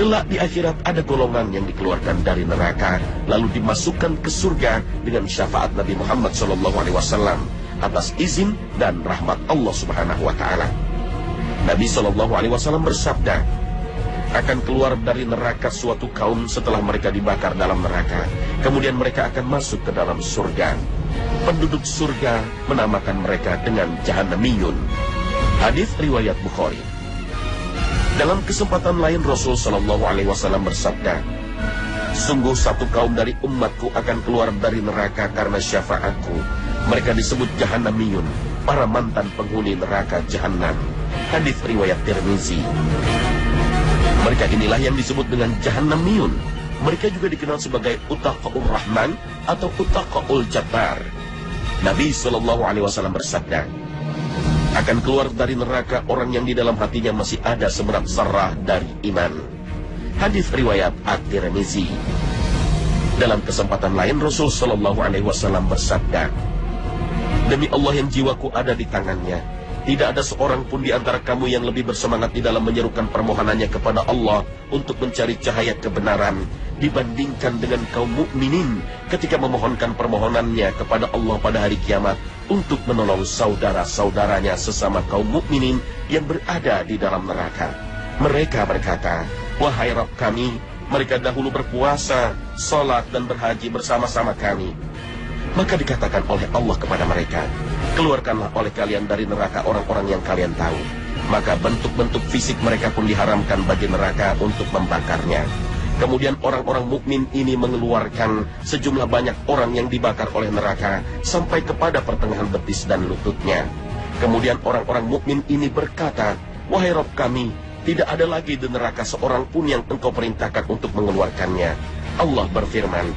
Kelak di akhirat ada golongan yang dikeluarkan dari neraka lalu dimasukkan ke surga dengan syafaat Nabi Muhammad SAW atas izin dan rahmat Allah Subhanahu wa taala. Nabi SAW bersabda, akan keluar dari neraka suatu kaum setelah mereka dibakar dalam neraka. Kemudian mereka akan masuk ke dalam surga. Penduduk surga menamakan mereka dengan Jahannamiyun. Hadis riwayat Bukhari. Dalam kesempatan lain Rasul Shallallahu Alaihi Wasallam bersabda, sungguh satu kaum dari umatku akan keluar dari neraka karena syafaatku. Mereka disebut Jahannamiyun, para mantan penghuni neraka Jahannam. Hadis riwayat Tirmizi. Mereka inilah yang disebut dengan Jahannamiyun. Mereka juga dikenal sebagai Utaqa'ur Rahman atau Utaqa'ul Jabbar. Nabi Shallallahu Alaihi Wasallam bersabda, akan keluar dari neraka orang yang di dalam hatinya masih ada seberat zarrah dari iman. Hadis riwayat At-Tirmizi. Dalam kesempatan lain Rasul Shallallahu Alaihi Wasallam bersabda, demi Allah yang jiwaku ada di tangannya, tidak ada seorang pun di antara kamu yang lebih bersemangat di dalam menyerukan permohonannya kepada Allah untuk mencari cahaya kebenaran dibandingkan dengan kaum mukminin ketika memohonkan permohonannya kepada Allah pada hari kiamat untuk menolong saudara-saudaranya sesama kaum mukminin yang berada di dalam neraka. Mereka berkata, wahai Rabb kami, mereka dahulu berpuasa, salat dan berhaji bersama-sama kami. Maka dikatakan oleh Allah kepada mereka, keluarkanlah oleh kalian dari neraka orang-orang yang kalian tahu. Maka bentuk-bentuk fisik mereka pun diharamkan bagi neraka untuk membakarnya. Kemudian orang-orang mukmin ini mengeluarkan sejumlah banyak orang yang dibakar oleh neraka sampai kepada pertengahan betis dan lututnya. Kemudian orang-orang mukmin ini berkata, wahai Rabb kami, tidak ada lagi di neraka seorang pun yang engkau perintahkan untuk mengeluarkannya. Allah berfirman,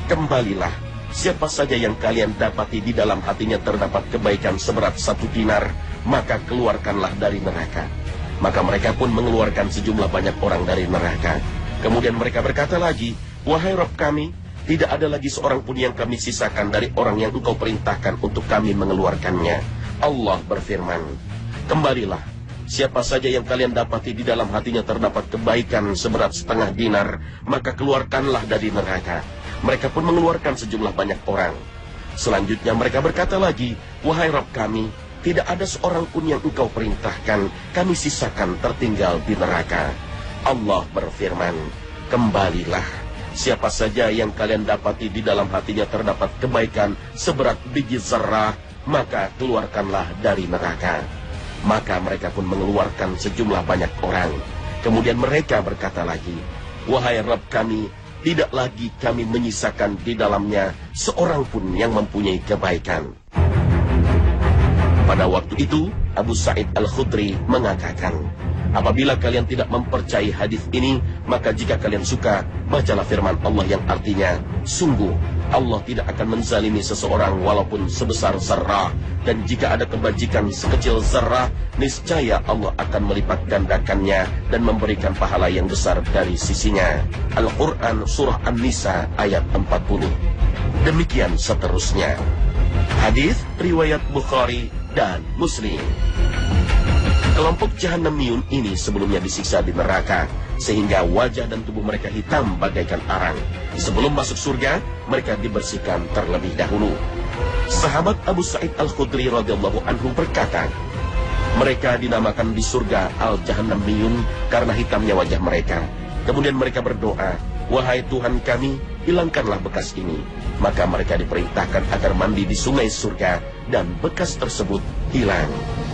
kembalilah, siapa saja yang kalian dapati di dalam hatinya terdapat kebaikan seberat 1 dinar, maka keluarkanlah dari neraka. Maka mereka pun mengeluarkan sejumlah banyak orang dari neraka. Kemudian mereka berkata lagi, wahai Rabb kami, tidak ada lagi seorang pun yang kami sisakan dari orang yang engkau perintahkan untuk kami mengeluarkannya. Allah berfirman, kembalilah, siapa saja yang kalian dapati di dalam hatinya terdapat kebaikan seberat 0,5 dinar, maka keluarkanlah dari neraka. Mereka pun mengeluarkan sejumlah banyak orang. Selanjutnya mereka berkata lagi, wahai Rabb kami, tidak ada seorang pun yang engkau perintahkan kami sisakan tertinggal di neraka. Allah berfirman, kembalilah, siapa saja yang kalian dapati di dalam hatinya terdapat kebaikan seberat biji zarrah, maka keluarkanlah dari neraka. Maka mereka pun mengeluarkan sejumlah banyak orang. Kemudian mereka berkata lagi, wahai Rabb kami, tidak lagi kami menyisakan di dalamnya seorang pun yang mempunyai kebaikan. Pada waktu itu Abu Sa'id Al-Khudri mengatakan, apabila kalian tidak mempercayai hadis ini, maka jika kalian suka, bacalah firman Allah yang artinya, sungguh Allah tidak akan menzalimi seseorang walaupun sebesar zarrah, dan jika ada kebajikan sekecil zarrah, niscaya Allah akan melipat gandakannya dan memberikan pahala yang besar dari sisinya. Al-Quran Surah An-Nisa ayat 40. Demikian seterusnya. Hadis riwayat Bukhari dan Muslim. Kelompok Jahannamiyun ini sebelumnya disiksa di neraka, sehingga wajah dan tubuh mereka hitam bagaikan arang. Sebelum masuk surga, mereka dibersihkan terlebih dahulu. Sahabat Abu Sa'id Al-Khudri radhiyallahu anhu berkata, mereka dinamakan di surga Al-Jahannamiyun karena hitamnya wajah mereka. Kemudian mereka berdoa, wahai Tuhan kami, hilangkanlah bekas ini. Maka mereka diperintahkan agar mandi di sungai surga, dan bekas tersebut hilang.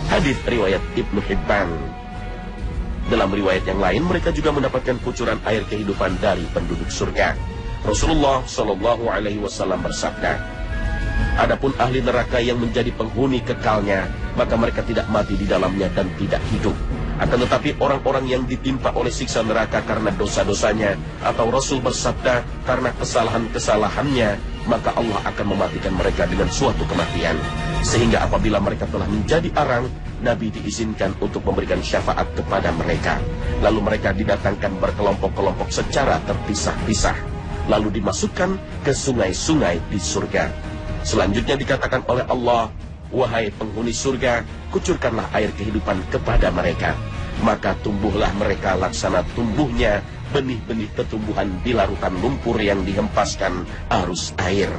Hadis riwayat Ibnu Hibban. Dalam riwayat yang lain, mereka juga mendapatkan kucuran air kehidupan dari penduduk surga. Rasulullah Shallallahu Alaihi Wasallam bersabda, adapun ahli neraka yang menjadi penghuni kekalnya, maka mereka tidak mati di dalamnya dan tidak hidup. Akan tetapi orang-orang yang ditimpa oleh siksa neraka karena dosa-dosanya, atau Rasul bersabda karena kesalahan-kesalahannya, maka Allah akan mematikan mereka dengan suatu kematian. Sehingga apabila mereka telah menjadi arang, Nabi diizinkan untuk memberikan syafaat kepada mereka. Lalu mereka didatangkan berkelompok-kelompok secara terpisah-pisah, lalu dimasukkan ke sungai-sungai di surga. Selanjutnya dikatakan oleh Allah, wahai penghuni surga, kucurkanlah air kehidupan kepada mereka. Maka tumbuhlah mereka laksana tumbuhnya benih-benih tumbuhan di larutan lumpur yang dihempaskan arus air.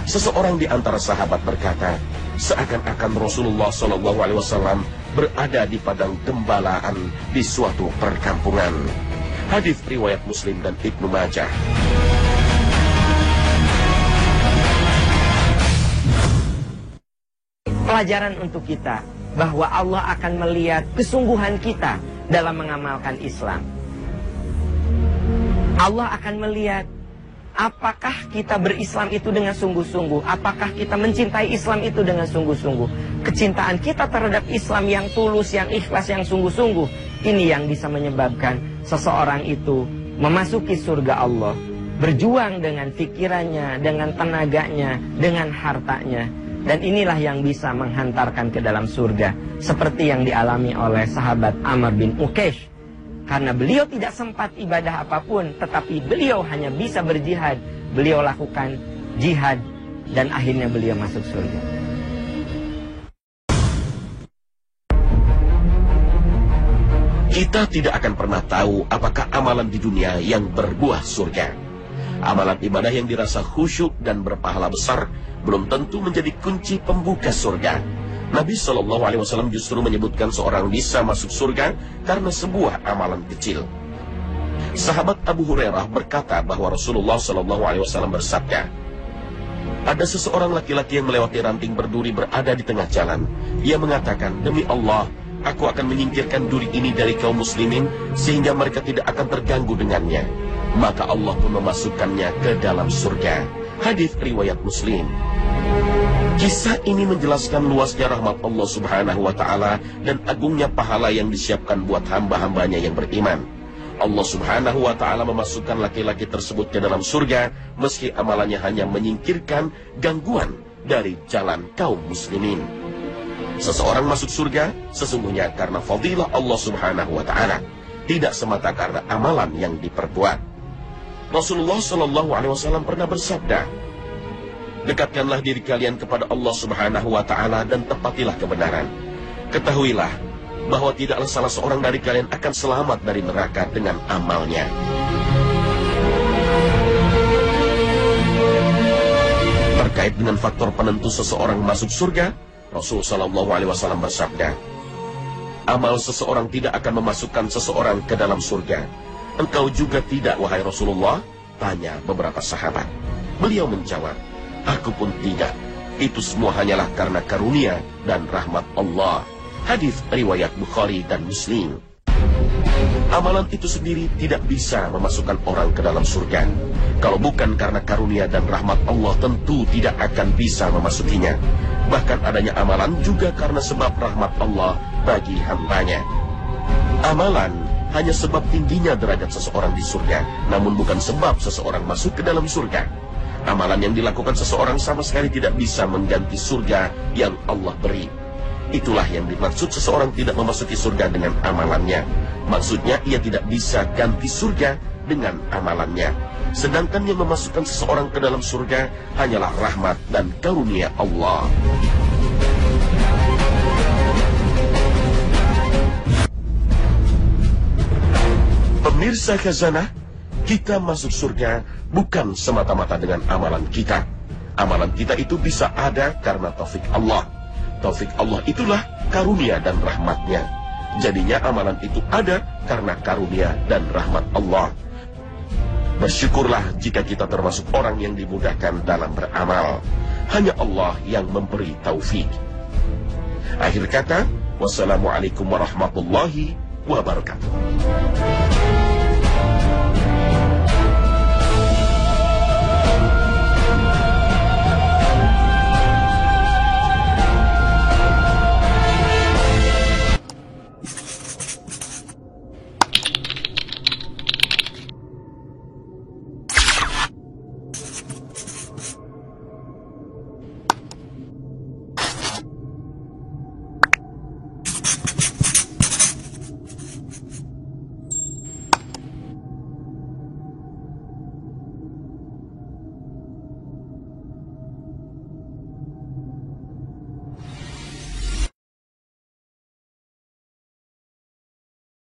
Seseorang di antara sahabat berkata, seakan-akan Rasulullah SAW berada di padang gembalaan di suatu perkampungan. Hadis riwayat Muslim dan Ibnu Majah. Pelajaran untuk kita bahwa Allah akan melihat kesungguhan kita dalam mengamalkan Islam. Allah akan melihat apakah kita berislam itu dengan sungguh-sungguh, apakah kita mencintai Islam itu dengan sungguh-sungguh. Kecintaan kita terhadap Islam yang tulus, yang ikhlas, yang sungguh-sungguh, ini yang bisa menyebabkan seseorang itu memasuki surga Allah, berjuang dengan pikirannya, dengan tenaganya, dengan hartanya. Dan inilah yang bisa menghantarkan ke dalam surga, seperti yang dialami oleh sahabat Amr bin Uqaish. Karena beliau tidak sempat ibadah apapun, tetapi beliau hanya bisa berjihad. Beliau lakukan jihad dan akhirnya beliau masuk surga. Kita tidak akan pernah tahu apakah amalan di dunia yang berbuah surga. Amalan ibadah yang dirasa khusyuk dan berpahala besar belum tentu menjadi kunci pembuka surga. Nabi SAW justru menyebutkan seorang bisa masuk surga karena sebuah amalan kecil. Sahabat Abu Hurairah berkata bahwa Rasulullah SAW bersabda, ada seseorang laki-laki yang melewati ranting berduri berada di tengah jalan. Ia mengatakan, demi Allah, aku akan menyingkirkan duri ini dari kaum muslimin sehingga mereka tidak akan terganggu dengannya. Maka Allah pun memasukkannya ke dalam surga. Hadis riwayat Muslim. Kisah ini menjelaskan luasnya rahmat Allah Subhanahu wa Ta'ala dan agungnya pahala yang disiapkan buat hamba-hambanya yang beriman. Allah Subhanahu wa Ta'ala memasukkan laki-laki tersebut ke dalam surga meski amalannya hanya menyingkirkan gangguan dari jalan kaum muslimin. Seseorang masuk surga sesungguhnya karena fadilah Allah Subhanahu wa Ta'ala, tidak semata karena amalan yang diperbuat. Rasulullah SAW pernah bersabda, dekatkanlah diri kalian kepada Allah Subhanahu wa Ta'ala dan tepatilah kebenaran. Ketahuilah bahwa tidaklah salah seorang dari kalian akan selamat dari neraka dengan amalnya. Terkait dengan faktor penentu seseorang masuk surga, Rasulullah SAW bersabda, amal seseorang tidak akan memasukkan seseorang ke dalam surga. Engkau juga tidak, wahai Rasulullah? Tanya beberapa sahabat. Beliau menjawab, aku pun tidak. Itu semua hanyalah karena karunia dan rahmat Allah. Hadis riwayat Bukhari dan Muslim. Amalan itu sendiri tidak bisa memasukkan orang ke dalam surga. Kalau bukan karena karunia dan rahmat Allah, tentu tidak akan bisa memasukinya. Bahkan adanya amalan juga karena sebab rahmat Allah bagi hambanya. Amalan hanya sebab tingginya derajat seseorang di surga, namun bukan sebab seseorang masuk ke dalam surga. Amalan yang dilakukan seseorang sama sekali tidak bisa mengganti surga yang Allah beri. Itulah yang dimaksud seseorang tidak memasuki surga dengan amalannya. Maksudnya ia tidak bisa ganti surga dengan amalannya. Sedangkan yang memasukkan seseorang ke dalam surga hanyalah rahmat dan karunia Allah. Pemirsa Khazanah, kita masuk surga bukan semata-mata dengan amalan kita. Amalan kita itu bisa ada karena taufik Allah. Taufik Allah itulah karunia dan rahmatnya. Jadinya amalan itu ada karena karunia dan rahmat Allah. Bersyukurlah jika kita termasuk orang yang dimudahkan dalam beramal. Hanya Allah yang memberi taufik. Akhir kata, wassalamualaikum warahmatullahi wabarakatuh.